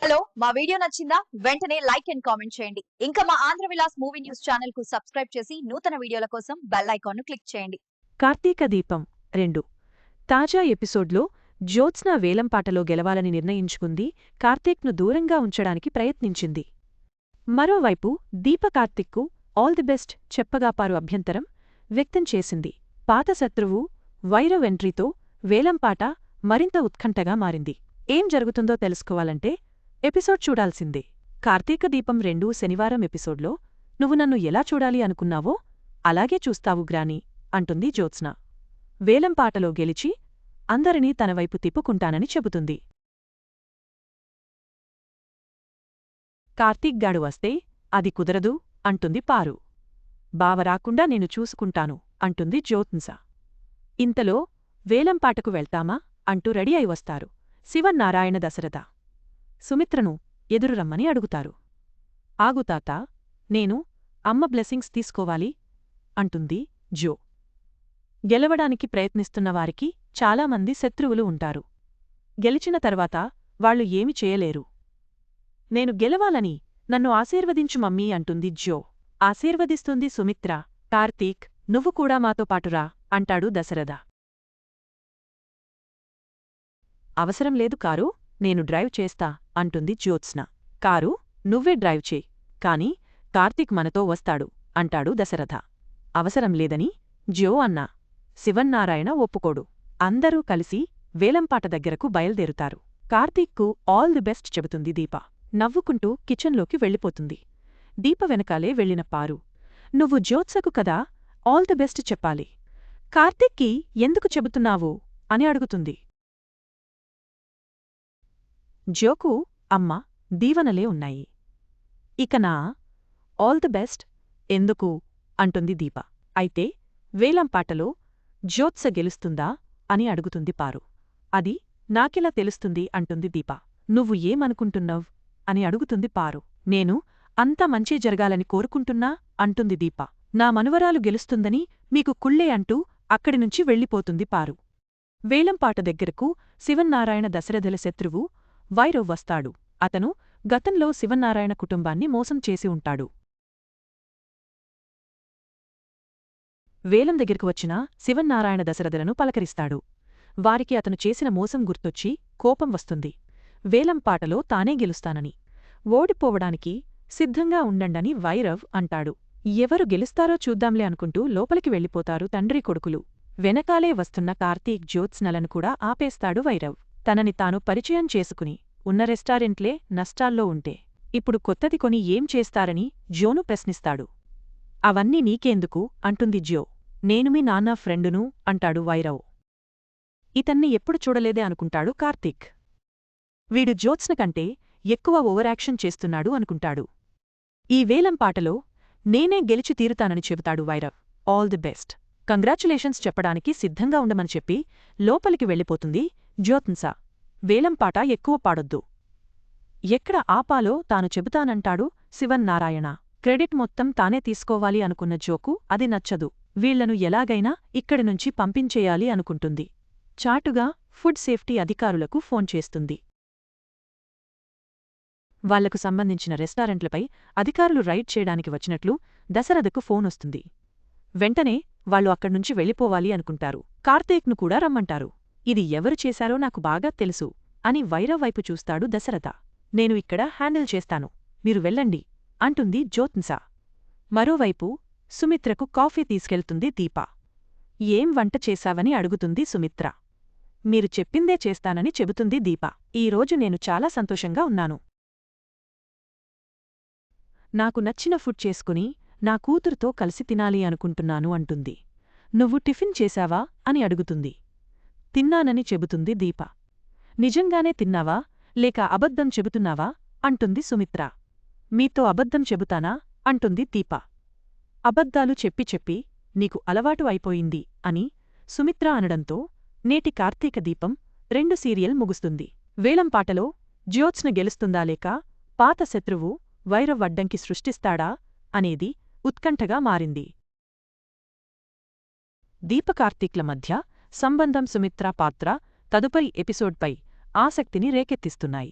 Hello మా video నచ్చిందా వెంటనే లైక్ అండ్ కామెంట్ చేయండి. ఇంకా మా Andhra Vilas movie news channel కు సబ్స్క్రైబ్ చేసి నూతన వీడియోల కోసం బెల్ ఐకాన్ ను క్లిక్ చేయండి. కార్తీక దీపం 2 తాజా ఎపిసోడ్లో జ్యోత్స్న వేలంపాటలో గెలవాలని నిర్ణయించుకుంది. కార్తీక్ను దూరంగా ఉంచడానికి ప్రయత్నించింది. మరోవైపు దీప కార్తీక్కు ఆల్ ది బెస్ట్ చెప్పగా పారు అభ్యంతరం వ్యక్తం చేసింది. పాత శత్రువు వైరవ్ ఎంట్రీతో వేలంపాట మరింత ఉత్కంఠగా మారింది. ఏం జరుగుతుందో తెలుసుకోవాలంటే ఎపిసోడ్ చూడాల్సిందే. కార్తీక దీపం 2 శనివారం ఎపిసోడ్లో నువ్వు నన్ను ఎలా చూడాలి అనుకున్నావో అలాగే చూస్తావు గ్రాని అంటుంది జ్యోత్స్న. వేలంపాటలో గెలిచి అందరినీ తనవైపు తిప్పుకుంటానని చెబుతుంది. కార్తీక్ గాడు వస్తే అది కుదరదు అంటుంది పారు. బావ రాకుండా నేను చూసుకుంటాను అంటుంది జ్యోత్స్న. ఇంతలో వేలంపాటకు వెళ్తామా అంటూ రెడీ అయి వస్తారు శివన్నారాయణ దశరథ. సుమిత్రను ఎదురు రమ్మని అడుగుతారు. ఆగుతాత, నేను అమ్మ బ్లెస్సింగ్స్ తీసుకోవాలి అంటుంది జో. గెలవడానికి ప్రయత్నిస్తున్నవారికి చాలామంది శత్రువులు ఉంటారు. గెలిచిన తర్వాత వాళ్లు ఏమి చేయలేరు. నేను గెలవాలని నన్ను ఆశీర్వదించు మమ్మీ అంటుంది జో. ఆశీర్వదిస్తుంది సుమిత్ర. కార్తీక్, నువ్వు కూడా మాతో పాటురా అంటాడు దశరథ. అవసరం లేదు కారు, నేను డ్రైవ్ చేస్తా అంటుంది జ్యోత్స్న. కారు నువ్వే డ్రైవ్ చేయి, కాని కార్తీక్ మనతో వస్తాడు అంటాడు దశరథ. అవసరం లేదని జో అన్నా. శివన్నారాయణ ఒప్పుకోడు. అందరూ కలిసి వేలంపాట దగ్గరకు బయల్దేరుతారు. కార్తీక్కు ఆల్ ది బెస్ట్ చెబుతుంది దీప. నవ్వుకుంటూ కిచెన్లోకి వెళ్ళిపోతుంది. దీప వెనకాలే వెళ్లిన పారు, నువ్వు జ్యోత్సకు కదా ఆల్ ది బెస్ట్ చెప్పాలి, కార్తీక్కి ఎందుకు చెబుతున్నావు అని అడుగుతుంది. జోకు అమ్మ దీవనలే ఉన్నాయి, ఇక నా ఆల్ ది బెస్ట్ ఎందుకు అంటుంది దీప. అయితే వేలంపాటలో జ్యోత్స గెలుస్తుందా అని అడుగుతుంది పారు. అది నాకెలా తెలుస్తుంది అంటుంది దీప. నువ్వు ఏమనుకుంటున్నావ్ అని అడుగుతుంది పారు. నేను అంతా మంచే జరగాలని కోరుకుంటున్నా అంటుంది దీప. నా మనువరాలు గెలుస్తుందని మీకు కుళ్ళే అంటూ అక్కడినుంచి వెళ్ళిపోతుంది పారు. వేలంపాట దగ్గరకు శివన్నారాయణ దశరథుల శత్రువు వైరవ్ వస్తాడు. అతను గతంలో శివన్నారాయణ కుటుంబాన్ని మోసం చేసి ఉంటాడు. వేలం దగ్గరకు వచ్చిన శివన్నారాయణ దశరథులను పలకరిస్తాడు. వారికి అతను చేసిన మోసం గుర్తొచ్చి కోపం వస్తుంది. వేలంపాటలో తానే గెలుస్తానని, ఓడిపోవడానికి సిద్ధంగా ఉండండని వైరవ్ అంటాడు. ఎవరు గెలుస్తారో చూద్దాంలే అనుకుంటూ లోపలికి వెళ్ళిపోతారు తండ్రి కొడుకులు. వెనకాలే వస్తున్న కార్తీక్ జ్యోత్స్నలను కూడా ఆపేస్తాడు వైరవ్. తనని తాను పరిచయం చేసుకుని ఉన్న రెస్టారెంట్లే నష్టాల్లో ఉంటే ఇప్పుడు కొత్తది కొని ఏం చేస్తారని జోను ప్రశ్నిస్తాడు. అవన్నీ నీకేందుకు అంటుంది జో. నేను మీ నాన్న ఫ్రెండును అంటాడు వైరవ్. ఇతన్ని ఎప్పుడు చూడలేదే అనుకుంటాడు కార్తీక్. వీడు జ్యోత్స్న కంటే ఎక్కువ ఓవరాక్షన్ చేస్తున్నాడు అనుకుంటాడు. ఈ వేలంపాటలో నేనే గెలిచి తీరుతానని చెబుతాడు వైరవ్. ఆల్ ది బెస్ట్, కంగ్రాచ్యులేషన్స్ చెప్పడానికి సిద్ధంగా ఉండమని చెప్పి లోపలికి వెళ్ళిపోతుంది జ్యోత్స్న. వేలంపాట ఎక్కువ పాడొద్దు, ఎక్కడ ఆపాలో తాను చెబుతానంటాడు శివన్నారాయణ. క్రెడిట్ మొత్తం తానే తీసుకోవాలి అనుకున్న జోకు అది నచ్చదు. వీళ్లను ఎలాగైనా ఇక్కడి నుంచి పంపించేయాలి అనుకుంటుంది. చాటుగా ఫుడ్ సేఫ్టీ అధికారులకు ఫోన్ చేస్తుంది. వాళ్లకు సంబంధించిన రెస్టారెంట్లపై అధికారులు రైడ్ చేయడానికి వచ్చినట్లు దశరథకు ఫోనొస్తుంది. వెంటనే వాళ్లు అక్కడ్నుంచి వెళ్ళిపోవాలి అనుకుంటారు. కార్తీక్ను కూడా రమ్మంటారు. ఇది ఎవరు చేశారో నాకు బాగా తెలుసు అని వైరవ్ వైపు చూస్తాడు దశరథ. నేను ఇక్కడ హ్యాండిల్ చేస్తాను, మీరు వెళ్ళండి అంటుంది జ్యోత్స్న. మరోవైపు సుమిత్రకు కాఫీ తీసుకెళ్తుంది దీప. ఏం వంట చేశావని అడుగుతుంది సుమిత్ర. మీరు చెప్పిందే చేస్తానని చెబుతుంది దీప. ఈరోజు నేను చాలా సంతోషంగా ఉన్నాను. నాకు నచ్చిన ఫుడ్ చేసుకుని నా కూతురుతో కలిసి తినాలి అనుకుంటున్నాను అంటుంది. నువ్వు టిఫిన్ చేశావా అని అడుగుతుంది. తిన్నానని చెబుతుంది దీప. నిజంగానే తిన్నావా లేక అబద్ధం చెబుతున్నావా అంటుంది సుమిత్ర. మీతో అబద్ధం చెబుతానా అంటుంది దీప. అబద్ధాలు చెప్పి చెప్పి నీకు అలవాటు అయిపోయింది అని సుమిత్ర అనడంతో నేటి కార్తీక దీపం 2 సీరియల్ ముగుస్తుంది. వేలంపాటలో జ్యోత్స్న గెలుస్తుందా లేక పాత శత్రువు వైరవ్ అడ్డంకి సృష్టిస్తాడా అనేది ఉత్కంఠగా మారింది. దీపకార్తీక్ల మధ్య సంబంధం సుమిత్ర పాత్ర తదుపరి ఎపిసోడ్పై ఆసక్తిని రేకెత్తిస్తున్నాయి.